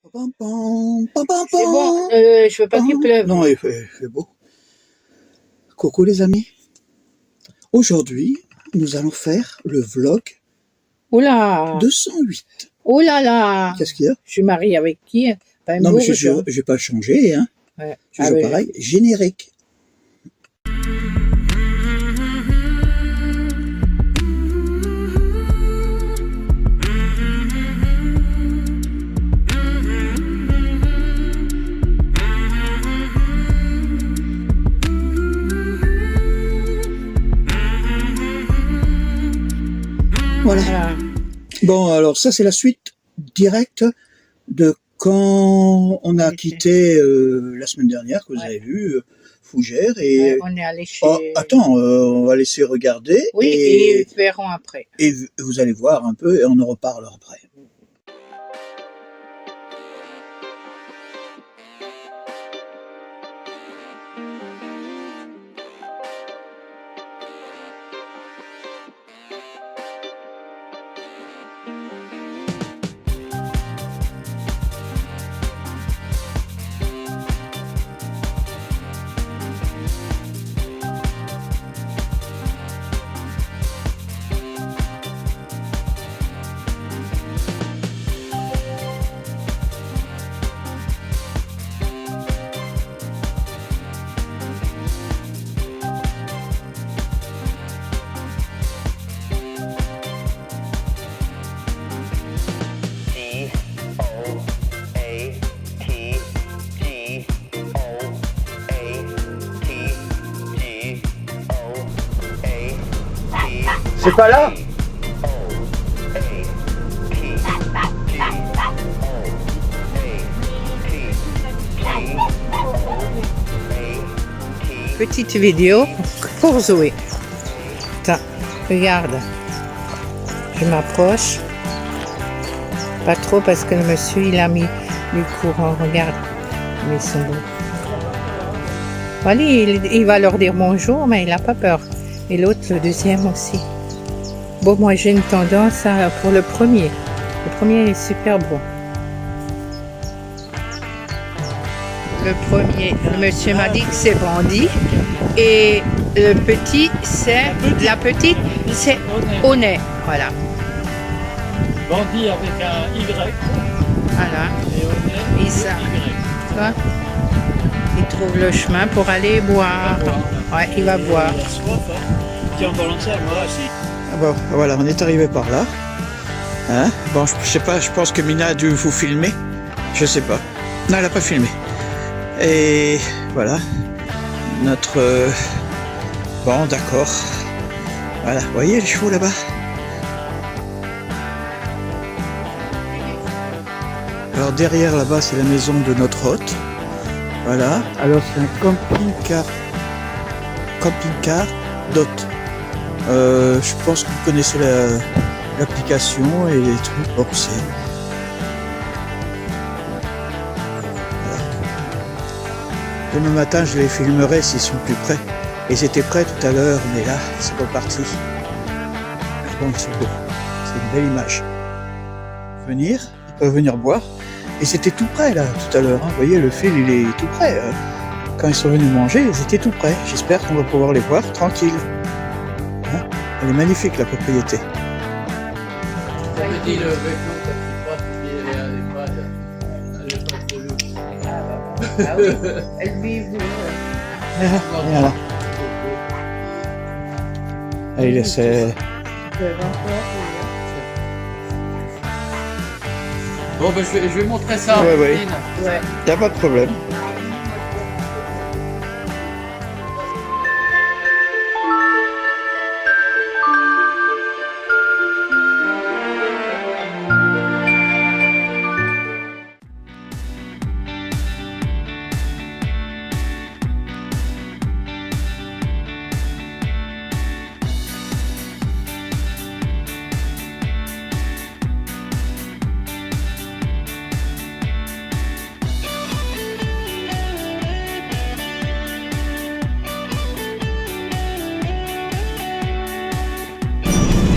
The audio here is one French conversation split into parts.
Pam, pam, pam, pam, C'est bon, pam, je veux pas qu'il pam. pleuve. Non, il fait beau. Coucou les amis. Aujourd'hui, nous allons faire le vlog Oula, 208. oh là là. Qu'est-ce qu'il y a? Je suis mariée avec qui? Pas une Non, mais bourge, hein. je vais pas le changer, hein. Ouais. C'est toujours mais- pareil. Générique. Voilà. Voilà. Bon, alors ça, c'est la suite directe de quand on a quitté la semaine dernière, que vous Ouais. avez vu, Fougères. Et Ouais, on est allé chez... oh, attends, on va laisser regarder. Oui, et ils verront après. Et vous allez voir un peu et on en reparle après. C'est pas là? Petite vidéo pour Zoé. Attends, regarde. Je m'approche. Pas trop parce que le monsieur, il a mis du courant. Regarde. Mais ils sont beaux. Allez, il va leur dire bonjour, mais il n'a pas peur. Et l'autre, le deuxième aussi. Bon, moi, j'ai une tendance pour le premier. Le premier est super beau. Le premier, le monsieur m'a dit que c'est Brandy. Et le petit, c'est... La petite, c'est Honnête. Voilà. Bandit avec un Y Voilà. et Honnête Et ça. Y. Tu vois? Il trouve le chemin pour aller boire. Ouais, il va boire. Il a soif, hein. Tiens, en parlant de ça, moi aussi. Ah bon, voilà, on est arrivé par là. Hein? Bon, je sais pas, je pense que Mina a dû vous filmer. Je sais pas. Non, elle a pas filmé. Et voilà. Notre... Bon, d'accord. Voilà, vous voyez les chevaux là-bas? Alors derrière là-bas, c'est la maison de notre hôte. Voilà. Alors c'est un camping-car. Camping-car d'hôte. Je pense que vous connaissez l'application et les trucs. Bon, c'est... Voilà. Demain matin, je les filmerai s'ils sont plus près. Et c'était prêt tout à l'heure, mais là, c'est reparti. Bon, ils sont beaux. C'est une belle image. Venir, ils peuvent venir boire. Et c'était tout près là, tout à l'heure. Hein. Vous voyez, le fil, il est tout près. Quand ils sont venus manger, ils étaient tout près. J'espère qu'on va pouvoir les voir tranquille. Hein? Elle est magnifique, la propriété. Dit le vélo, quand tu passes, elle est pas trop lourde. Ah oui, elle vit. Voilà. Allez, c'est... Bon, ben, je vais montrer ça. Ouais, ouais. Christine. Ouais. Y a pas de problème.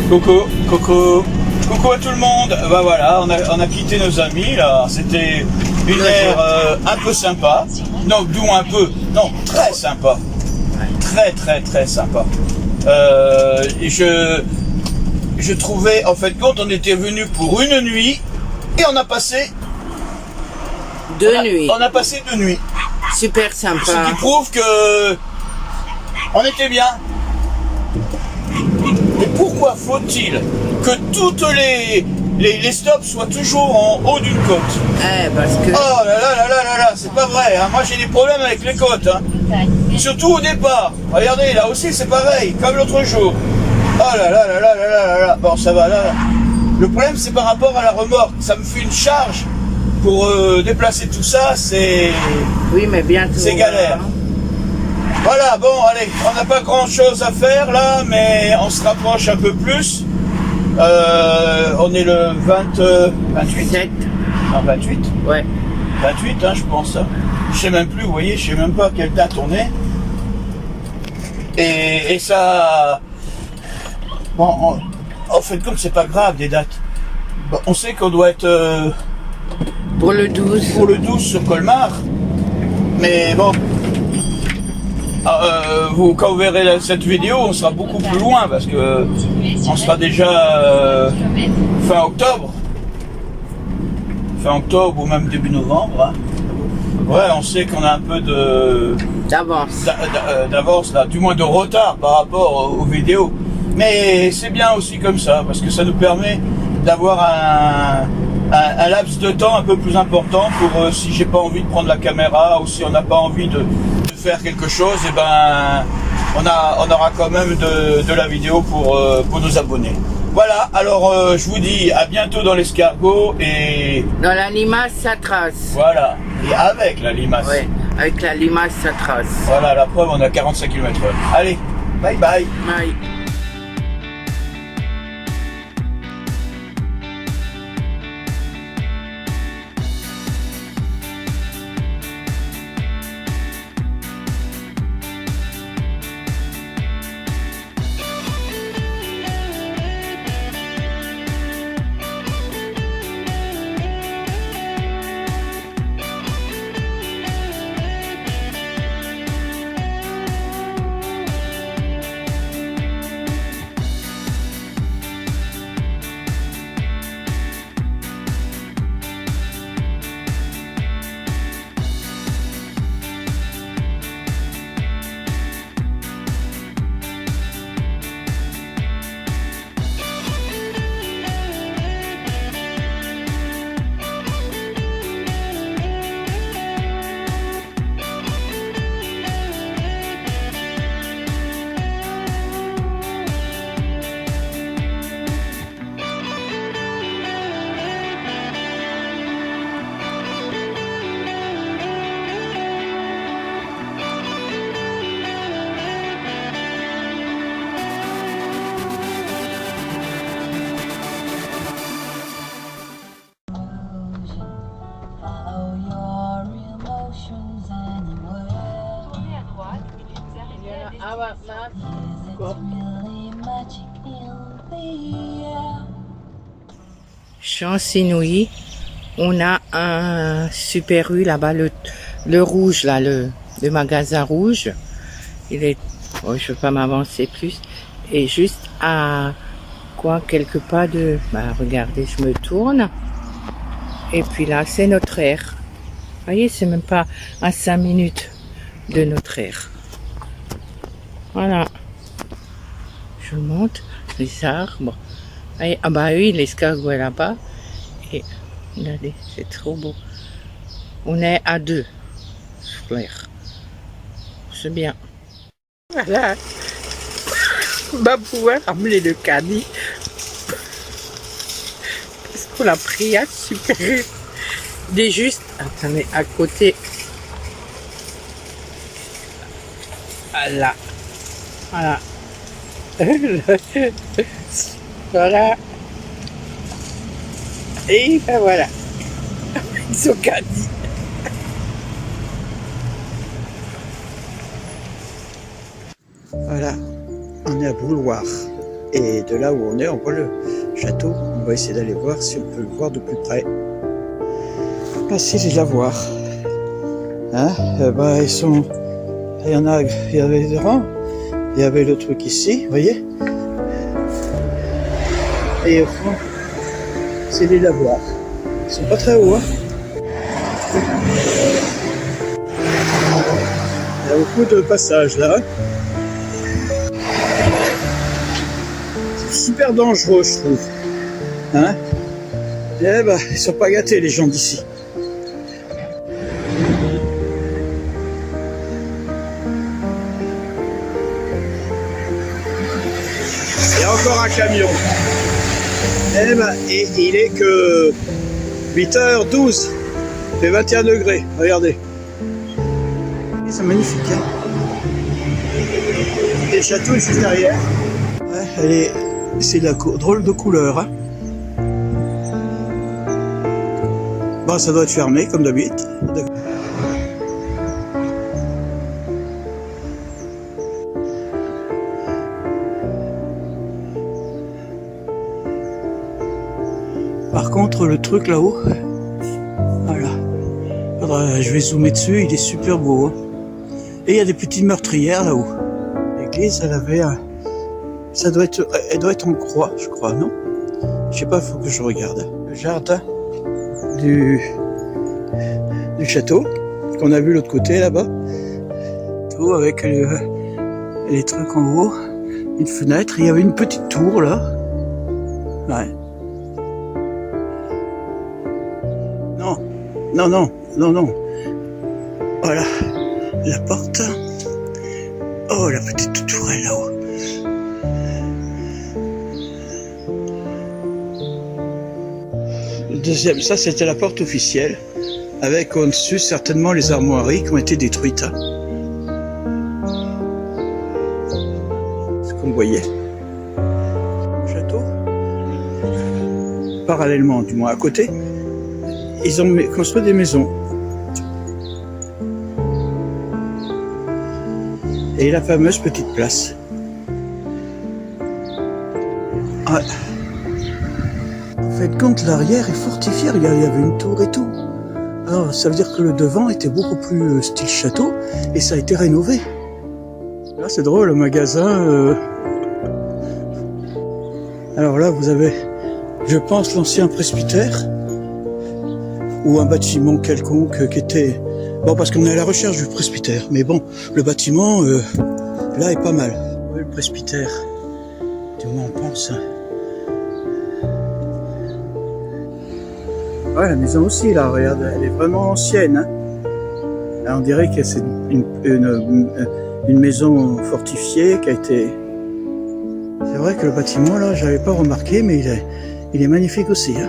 Coco, Coco. Coucou à tout le monde. Bah voilà, on a quitté nos amis là. C'était une heure un peu sympa. Non, d'où un peu. Non, très sympa. Très sympa. Et je trouvais, en fait, compte, on était venu pour une nuit et on a passé Deux nuits. On a passé 2 nuits. Super sympa. Ce qui prouve que on était bien. Et pourquoi faut-il que toutes les stops soient toujours en haut d'une côte? Parce que... Oh là, c'est pas vrai. Hein. Moi j'ai des problèmes avec les côtes. Hein. Surtout au départ. Regardez, là aussi c'est pareil, comme l'autre jour. Oh là. Bon, ça va là. Le problème c'est par rapport à la remorque. Ça me fait une charge pour déplacer tout ça. Oui, mais bientôt. C'est galère. Voilà, bon, allez, on n'a pas grand chose à faire là, mais on se rapproche un peu plus. On est le 28 7. Non, 28 Ouais. 28, hein, je pense. Je sais même plus, vous voyez, je sais même pas quelle date on est. Et ça... Bon, en fait, comme c'est pas grave, des dates. Bon, on sait qu'on doit être... Pour le 12. Pour le 12 sur Colmar. Mais bon... quand vous verrez cette vidéo, on sera beaucoup plus loin parce que on sera déjà fin octobre ou même début novembre. Hein. Ouais, on sait qu'on a un peu d'avance là, du moins de retard par rapport aux vidéos. Mais c'est bien aussi comme ça parce que ça nous permet d'avoir un laps de temps un peu plus important pour si j'ai pas envie de prendre la caméra ou si on n'a pas envie de faire quelque chose, et ben on aura quand même de la vidéo pour nos abonnés. Voilà, alors je vous dis à bientôt dans l'escargot et... Dans la limace, ça trace. Voilà, et avec la limace. Ouais, avec la limace, ça trace. Voilà, la preuve, on a 45 km/h. Allez, bye bye. Bye. Chance inouïe, on a un Super U là-bas, le rouge là, le magasin rouge. Il est, oh, je veux pas m'avancer plus, et juste à quelques pas de, regardez, je me tourne, et puis là c'est notre aire. Vous voyez, c'est même pas à 5 minutes de notre aire. Voilà. Je vous montre les arbres. Et, oui, l'escargot est là-bas. Et regardez, c'est trop beau. On est à 2 sur l'air. C'est bien. Voilà. On va pouvoir ramener le caddie. Parce qu'on l'a pris à Super U. Il est juste, attendez, à côté. Voilà. Voilà. Voilà. Et ben voilà. Ils ont caddie. Voilà, on est à Bouloir. Et de là où on est, on voit château. On va essayer d'aller voir si on peut le voir de plus près. Facile de la voir. Hein, ils sont... Il y avait des rangs. Il y avait le truc ici, vous voyez. Et au fond, c'est les lavoirs. Ils sont pas très hauts, hein. Il y a beaucoup de passages là. C'est super dangereux, je trouve. Hein? Eh ben, ils sont pas gâtés, les gens d'ici. Il y a encore un camion. Eh ben, et il est que 8h12. Il fait 21 degrés. Regardez. C'est magnifique, hein. Et le château est juste derrière. Ouais, c'est de la drôle de couleur, hein. Bon, ça doit être fermé comme d'habitude. Par contre, le truc là-haut, voilà. Je vais zoomer dessus, il est super beau, hein. Et il y a des petites meurtrières là-haut. L'église, elle avait un... Elle doit être en croix, je crois, non? Je sais pas, il faut que je regarde. Le jardin du château, qu'on a vu l'autre côté là-bas. Tout avec les trucs en haut. Une fenêtre, il y avait une petite tour là. Ouais. Non. Voilà. La porte. Oh, la petite tourelle là-haut. Le deuxième, ça c'était la porte officielle, avec au-dessus certainement les armoiries qui ont été détruites. Hein. Ce qu'on voyait. Le château, parallèlement, du moins à côté, ils ont construit des maisons. Et la fameuse petite place. Ouais. En fait, compte, l'arrière est fortifié. Il y avait une tour et tout. Alors, ça veut dire que le devant était beaucoup plus style château et ça a été rénové. Là, c'est drôle, le magasin. Alors là, vous avez, je pense, l'ancien presbytère ou un bâtiment quelconque qui était... Bon, parce qu'on est à la recherche du presbytère, mais bon, le bâtiment, là, est pas mal. Ouais, le presbytère, du moins on pense. Ouais, la maison aussi, là, regarde, elle est vraiment ancienne. Hein. Là, on dirait que c'est une maison fortifiée qui a été... C'est vrai que le bâtiment, là, j'avais pas remarqué, mais il est magnifique aussi. Hein.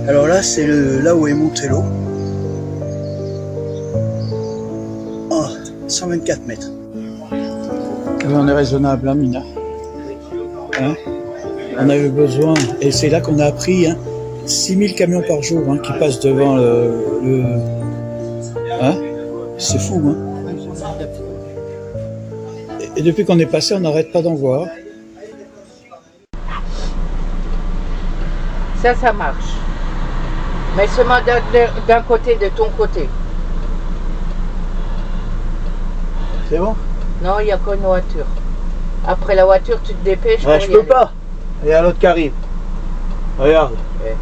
Alors là, c'est là où est montée l'eau. Oh, 124 mètres. On est raisonnable, hein, Mina? Hein? On a eu besoin, et c'est là qu'on a appris, hein, 6000 camions par jour hein, qui passent devant le... Hein? C'est fou, hein? Et depuis qu'on est passé, on n'arrête pas d'en voir. Ça marche. Mais seulement d'un côté, de ton côté. C'est bon? Non, il n'y a qu'une voiture. Après la voiture, tu te dépêches. Ouais, je peux pas. Il y a l'autre qui arrive. Regarde. Ouais.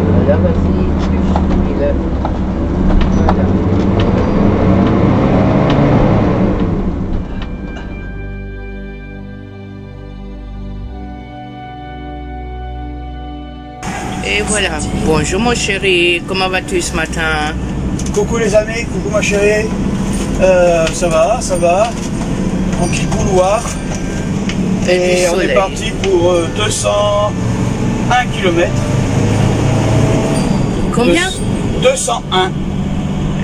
Voilà, vas-y, tu finis là. Voilà. Et voilà. Bonjour mon chéri, comment vas-tu ce matin? Coucou les amis, coucou ma chérie. Ça va. Tranquille couloir. Et on est parti pour 201 km. Combien? 201.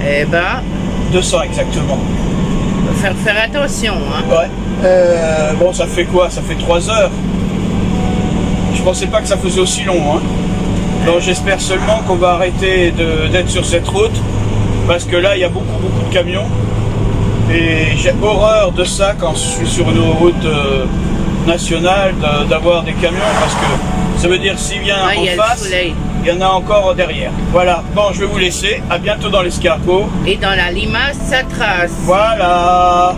Eh ben, 200 exactement. faut faire attention, hein. Ouais. Bon, ça fait quoi? Ça fait 3 heures. Je pensais pas que ça faisait aussi long, hein. Donc j'espère seulement qu'on va arrêter d'être sur cette route. Parce que là, il y a beaucoup de camions. Et j'ai horreur de ça quand je suis sur une route nationale, d'avoir des camions. Parce que ça veut dire s'il vient en face, il y en a encore derrière. Voilà, bon, je vais vous laisser. À bientôt dans l'escargot. Et dans la limace, ça trace. Voilà.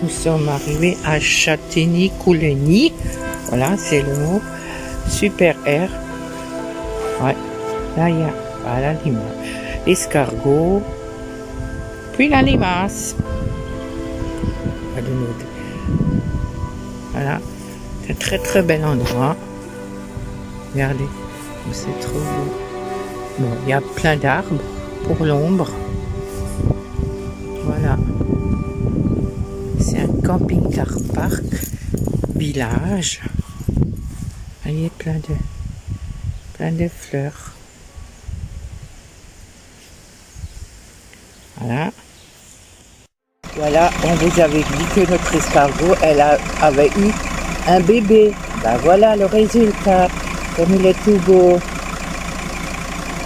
Nous sommes arrivés à Châtigny-Couleny. Voilà, c'est le mot. Super R. Ouais. Là, il y a la limace. L'escargot. Puis la limace. Voilà. C'est un très bel endroit. Regardez. C'est trop beau. Bon, il y a plein d'arbres pour l'ombre. Voilà. C'est un camping-car parc village. Il y a plein de fleurs. Voilà. Voilà, on vous avait dit que notre escargot, avait eu un bébé. Ben voilà le résultat. Comme il est tout beau.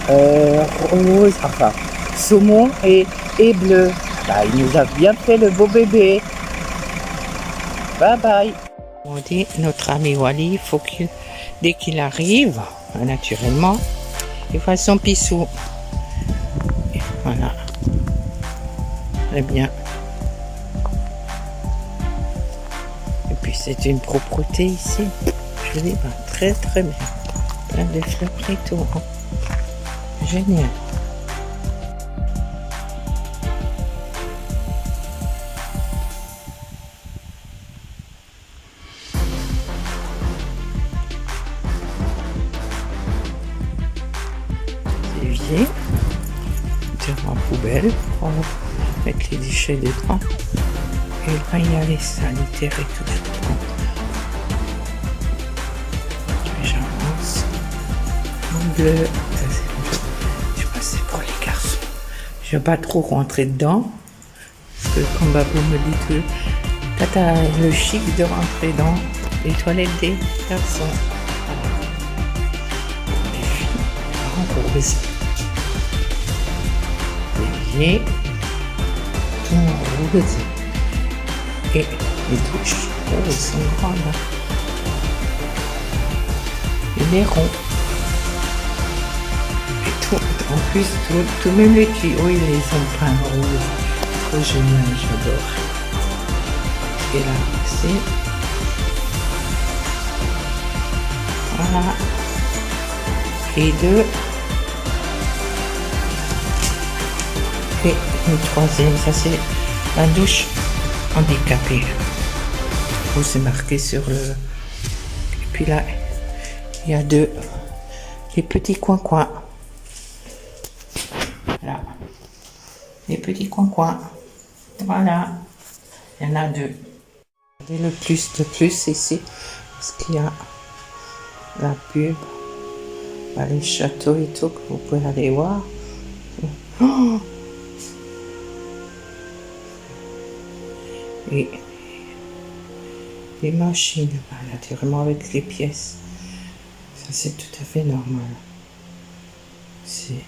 Rose, enfin, saumon et bleu. Ben, il nous a bien fait le beau bébé. Bye bye. On dit notre ami Wally, il faut qu'il, dès qu'il arrive, naturellement, il fasse son pissou. Voilà. Très bien. Et puis c'est une propreté ici. Je dis, ben, très bien. Plein de fleurs et tout. Hein. Génial. Évier, mettre en poubelle pour mettre les déchets dedans. Et là, il y a les sanitaires et tout. J'avance. En bleu, je sais pas, c'est pour les garçons. Je vais pas trop rentrer dedans. Parce que comme Babou me dit que t'as le chic de rentrer dans les toilettes des garçons. Les filles en rose. Évier, tout en rose. Et les douches roses sont grandes. il est rond. Et tout, en plus, tout, même les tuyaux, ils les ont peints rouge. Trop génial, j'adore. Et là aussi. Voilà. Et deux. Et une troisième, ça c'est la douche handicapée. Où c'est marqué sur le... Et puis là, il y a deux. Les petits coins-coins. Là. Les petits coins-coins. Voilà. Il y en a deux. Regardez le plus de plus ici. Parce qu'il y a la pub. Les châteaux et tout que vous pouvez aller voir. Oh, et les machines, naturellement avec les pièces. Ça c'est tout à fait normal. C'est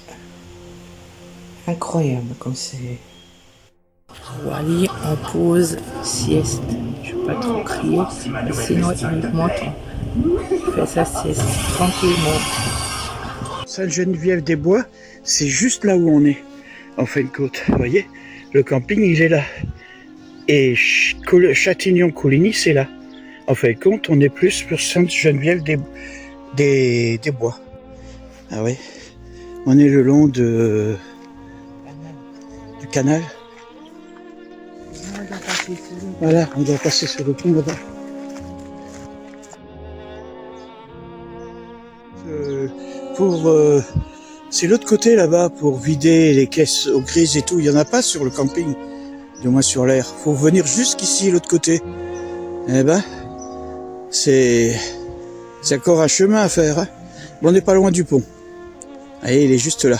incroyable comme c'est. Wally en pause sieste. Je ne vais pas trop crier, sinon il monte. Il fait sa sieste tranquillement. Sainte-Geneviève-des-Bois, c'est juste là où on est, en fin de compte. Vous voyez, le camping, il est là. Et Châtillon-Coligny, c'est là. En fin de compte, on est plus sur Sainte-Geneviève-des-Bois. Ah oui, on est le long du canal. Voilà, on doit passer sur le pont là-bas. C'est l'autre côté là-bas pour vider les caisses aux grises et tout. Il n'y en a pas sur le camping, du moins sur l'air. Faut venir jusqu'ici, l'autre côté. Eh ben, c'est encore un chemin à faire. Hein. Bon, on n'est pas loin du pont. Allez, il est juste là.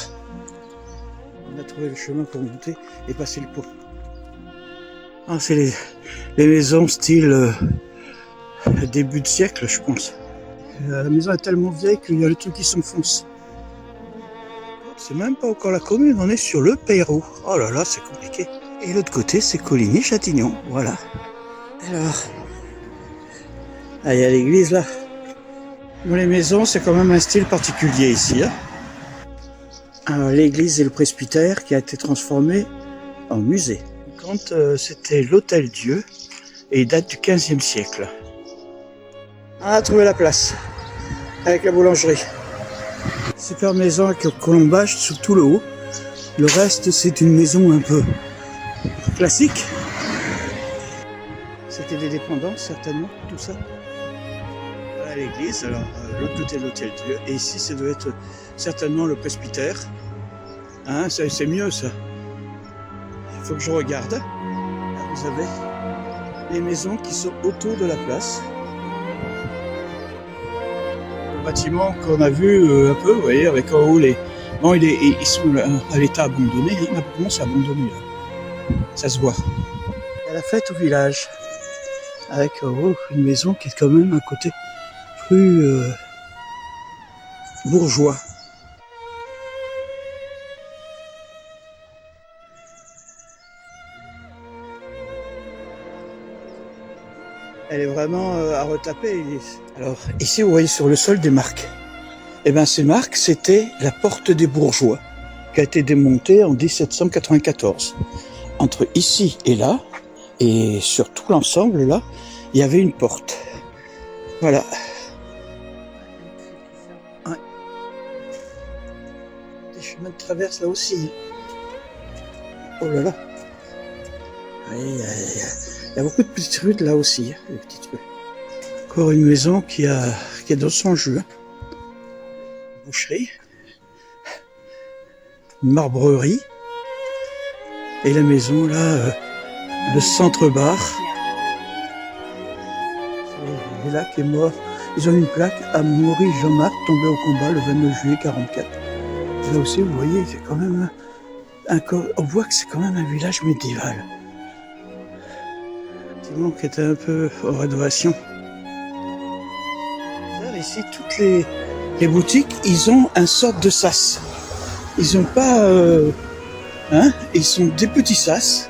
On a trouvé le chemin pour monter et passer le pont. Ah, c'est les maisons style début de siècle, je pense. La maison est tellement vieille qu'il y a le truc qui s'enfonce. C'est même pas encore la commune, on est sur le Payreau. Oh là là, c'est compliqué. Et l'autre côté, c'est Coligny-Châtillon, voilà. Alors, il y a l'église là. Bon, les maisons, c'est quand même un style particulier ici. Hein. Alors, l'église et le presbytère qui a été transformé en musée. Quand c'était l'Hôtel Dieu, et il date du 15e siècle. On a trouvé la place, avec la boulangerie. Super maison avec le colombage sur tout le haut. Le reste, c'est une maison un peu classique. C'était des dépendances, certainement, tout ça. Voilà l'église, alors l'autre côté de l'Hôtel Dieu. Et ici, ça doit être certainement le presbytère. Hein, c'est mieux, ça. Il faut que je regarde. Là, vous avez les maisons qui sont autour de la place. Bâtiment qu'on a vu un peu, vous voyez, avec en haut les... Bon, ils sont à l'état abandonné, il commence à abandonner là. Ça se voit. Il y a la fête au village, avec en haut une maison qui est quand même un côté plus bourgeois. Elle est vraiment à retaper. Alors ici vous voyez sur le sol des marques. Et bien ces marques c'était la porte des bourgeois qui a été démontée en 1794. Entre ici et là, et sur tout l'ensemble là, il y avait une porte. Voilà. Ouais. Des chemins de traverse là aussi. Oh là là. Il y a beaucoup de petites rues là aussi, hein, des petites rues. Encore une maison qui est dans son jeu. Une boucherie, une marbrerie, et la maison là, le centre-bar. Et là qui est mort. Ils ont une plaque à Maurice Jean-Marc tombé au combat le 29 juillet 1944. Là aussi vous voyez, c'est quand même on voit que c'est quand même un village médiéval. Qui était un peu en rénovation. Ici, toutes les boutiques, ils ont un sorte de sas. Ils n'ont pas... ils sont des petits sas.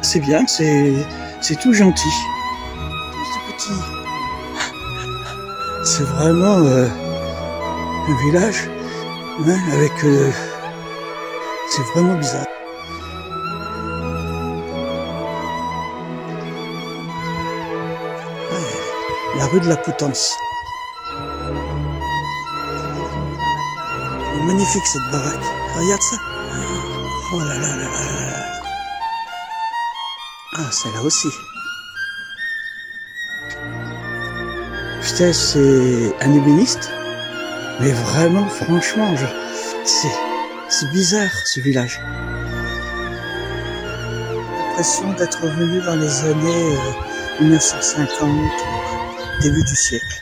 C'est bien, c'est tout gentil. C'est vraiment un village hein, avec... c'est vraiment bizarre. Ouais, la rue de la Potence. Elle est magnifique cette baraque. Regarde ça. Oh là là là là là. Ah, celle-là aussi. Putain, c'est un ébéniste. Mais vraiment, franchement, c'est bizarre ce village. J'ai l'impression d'être revenu dans les années 1950, début du siècle.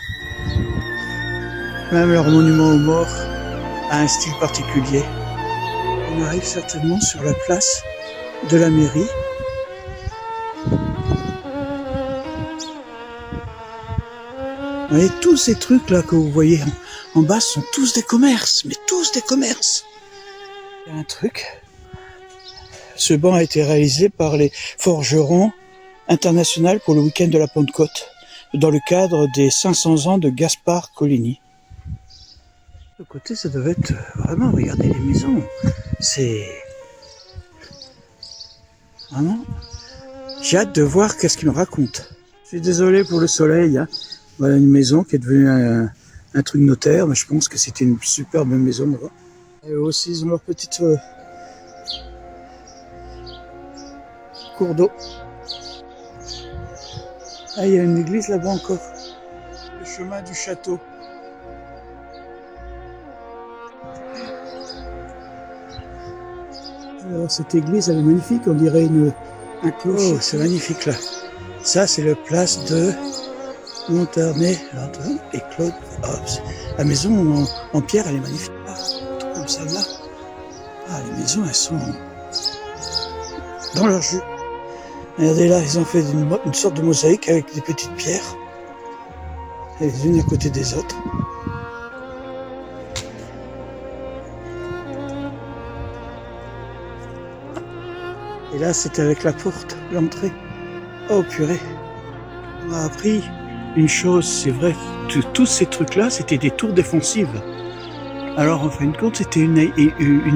Même leur monument aux morts a un style particulier. On arrive certainement sur la place de la mairie. Vous voyez, tous ces trucs là que vous voyez en bas sont tous des commerces, mais tous des commerces. Il y a un truc. Ce banc a été réalisé par les forgerons internationaux pour le week-end de la Pentecôte, dans le cadre des 500 ans de Gaspard Coligny. De côté, ça devait être vraiment, regardez les maisons, c'est vraiment. J'ai hâte de voir qu'est-ce qu'ils me racontent. Je suis désolé pour le soleil. Hein. Voilà une maison qui est devenue un truc notaire, mais je pense que c'était une superbe maison là-bas. Et eux aussi, ils ont leur petite cours d'eau. Ah, il y a une église là-bas encore. Le chemin du château. Alors, cette église, elle est magnifique, on dirait un clocher. Oh, c'est magnifique là. Ça, c'est la place de Monternay et Claude Hobbes. La maison en pierre, elle est magnifique. Ah, comme celle-là. Ah, les maisons, elles sont dans leur jus. Regardez là, ils ont fait une sorte de mosaïque avec des petites pierres. Les unes à côté des autres. Et là, c'était avec la porte, l'entrée. Oh purée. On m'a appris une chose, c'est vrai, tous ces trucs-là, c'était des tours défensives. Alors, en fin de compte, c'était une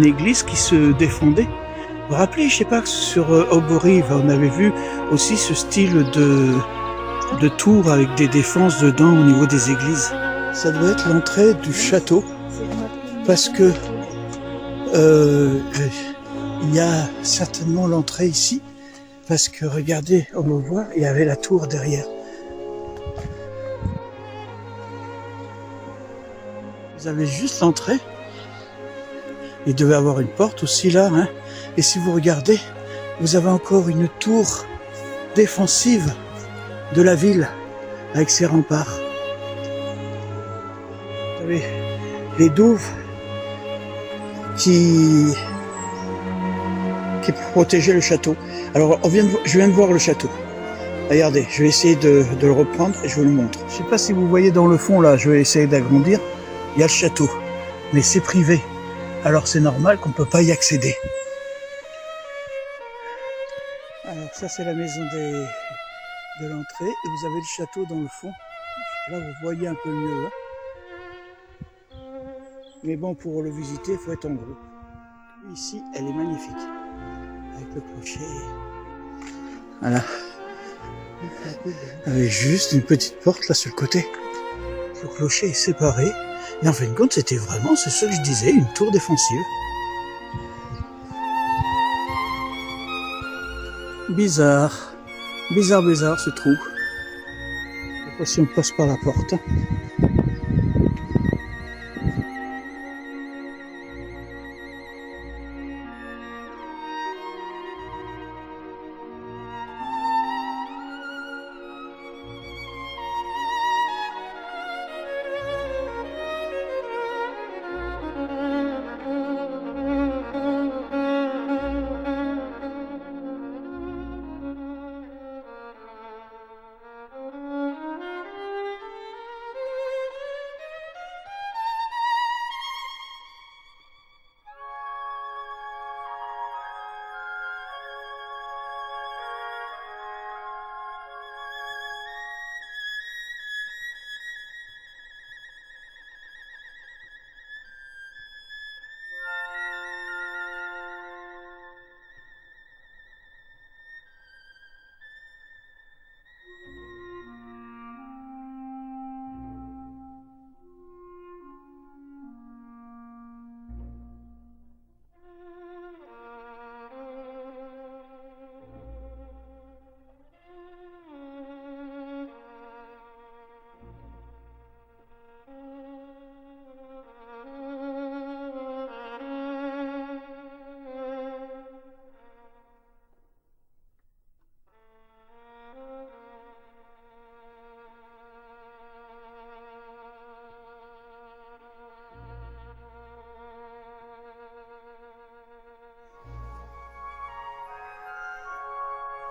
église qui se défendait. Vous vous rappelez, je sais pas, sur Auberive, on avait vu aussi ce style de tour avec des défenses dedans au niveau des églises. Ça doit être l'entrée du château, parce que il y a certainement l'entrée ici, parce que regardez, on le voit, il y avait la tour derrière. Vous avez juste l'entrée. Il devait avoir une porte aussi là, hein. Et si vous regardez, vous avez encore une tour défensive de la ville avec ses remparts. Vous avez les douves qui protégeaient le château. Alors, je viens de voir le château. Regardez, je vais essayer de le reprendre et je vous le montre. Je sais pas si vous voyez dans le fond là, je vais essayer d'agrandir. Il y a le château, mais c'est privé. Alors c'est normal qu'on ne peut pas y accéder. Alors ça c'est la maison de l'entrée et vous avez le château dans le fond. Là vous voyez un peu mieux. Hein. Mais bon, pour le visiter, il faut être en groupe. Ici, elle est magnifique. Avec le clocher. Voilà. Avec juste une petite porte là sur le côté. Le clocher est séparé. Et en fin de compte, c'était vraiment, c'est ce que je disais, une tour défensive. Bizarre. Bizarre ce trou. Je sais pas si on passe par la porte.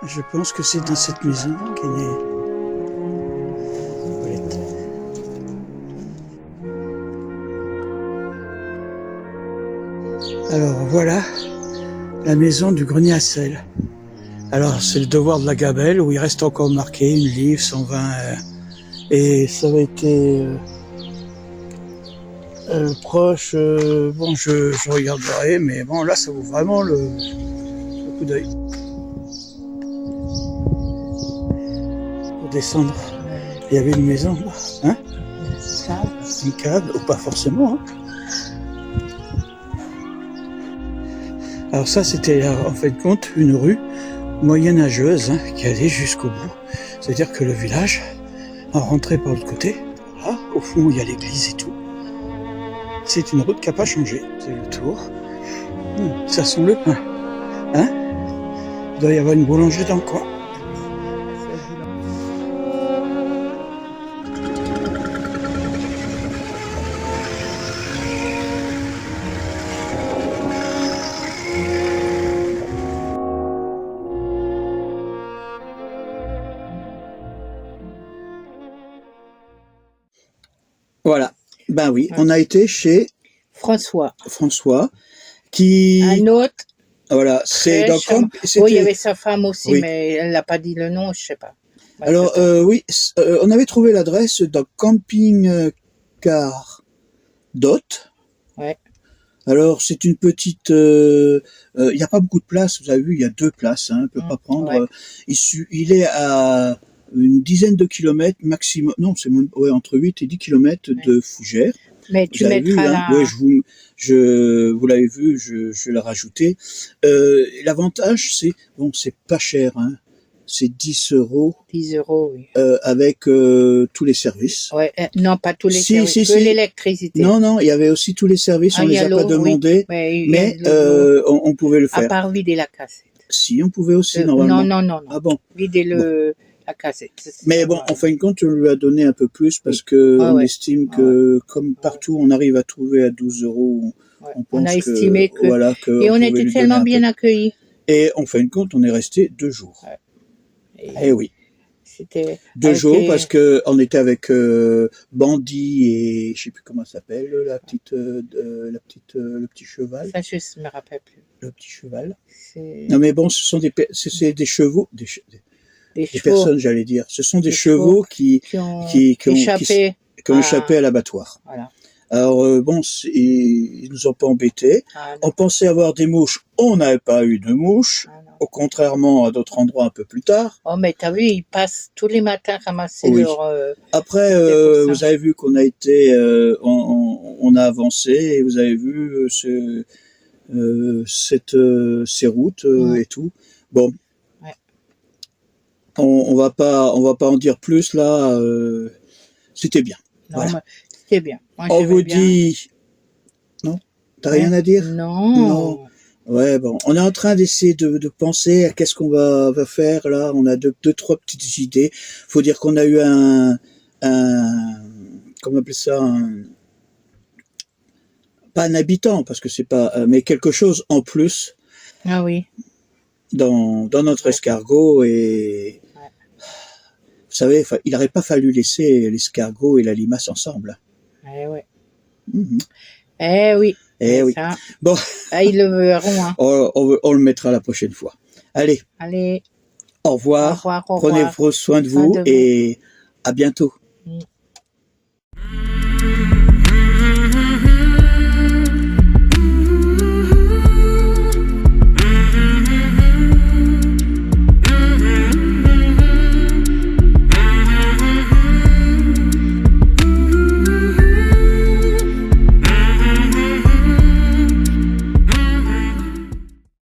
Je pense que c'est dans cette maison qu'est née Paulette. Alors voilà la maison du grenier à sel. Alors c'est le devoir de la Gabelle où il reste encore marqué une livre, 120 et ça avait été proche. Bon, je regarderai, mais bon là ça vaut vraiment le coup d'œil. Pour descendre, il y avait une maison là, hein? Une cave, ou pas forcément, hein? Alors ça, c'était en fin de compte une rue moyenâgeuse hein, qui allait jusqu'au bout. C'est-à-dire que le village, en rentrait par l'autre côté, là, au fond, il y a l'église et tout. C'est une route qui n'a pas changé, c'est le tour. Ça sent le pain. Hein? Il doit y avoir une boulangerie dans le coin. Voilà, ben oui, on a été chez François, qui... un autre. Voilà, c'est dans Oui, il y avait sa femme aussi, Oui. mais elle n'a pas dit le nom, je sais pas. Alors, oui, on avait trouvé l'adresse dans Camping Car Dot. Ouais. Alors, c'est une petite... il n'y a pas beaucoup de place, vous avez vu, il y a 2 places, hein, on ne peut pas prendre. Ouais. Il est à une dizaine de kilomètres maximum, non, c'est même entre 8 et 10 kilomètres de Fougères. Mais tu Vous avez mettras vu, là. hein? Oui, vous l'avez vu, je l'ai rajouté. L'avantage, c'est, bon, c'est pas cher, hein. C'est 10 €. 10 €, oui. Avec tous les services. Ouais, non, pas tous les Si, services, si, que si. l'électricité. Non, il y avait aussi tous les services, on il y les a a l'eau, pas demandés, oui. mais on pouvait le À faire. part vider la cassette. Si, on pouvait aussi, normalement. Non. Ah bon? Vider la cassette. Mais bon, en fin de compte, on lui a donné un peu plus parce que on estime que, comme partout, on arrive à trouver à 12 €. Ouais. On pense a estimé que... voilà, Et on était tellement bien accueillis. Et en fin de compte, on est resté 2 jours. Ouais. Eh oui. C'était 2 jours parce que on était avec Bandy et je sais plus comment ça s'appelle, le petit cheval. Ça, je ne me rappelle plus. Le petit cheval. C'est Non mais bon, ce sont des chevaux, des chevaux personnes, j'allais dire. Ce sont des chevaux qui ont échappé à l'abattoir. Voilà. Alors bon, ils nous ont pas embêtés. On pensait avoir des mouches, on n'avait pas eu de mouches. Au contrairement à d'autres endroits un peu plus tard. Oh, mais t'as vu, ils passent tous les matins ramasser leur... Après, vous avez vu qu'on a été... on a avancé et vous avez vu ces routes et tout. Bon. Ouais. On va pas en dire plus, là. C'était bien. Non, voilà. C'était bien. Moi, on vous dit... Non? T'as rien à dire? Non. Ouais, bon, on est en train d'essayer de penser à qu'est-ce qu'on va faire là. On a deux, trois petites idées. Faut dire qu'on a eu comment on appelle ça, pas un habitant parce que c'est pas, mais quelque chose en plus. Ah oui. Dans notre escargot et vous savez, il n'aurait pas fallu laisser l'escargot et la limace ensemble. Eh ouais. Eh oui. Ça, bon. Ils le verront. Hein. On le mettra la prochaine fois. Allez. Au revoir. Au revoir. Prenez soin de vous et à bientôt.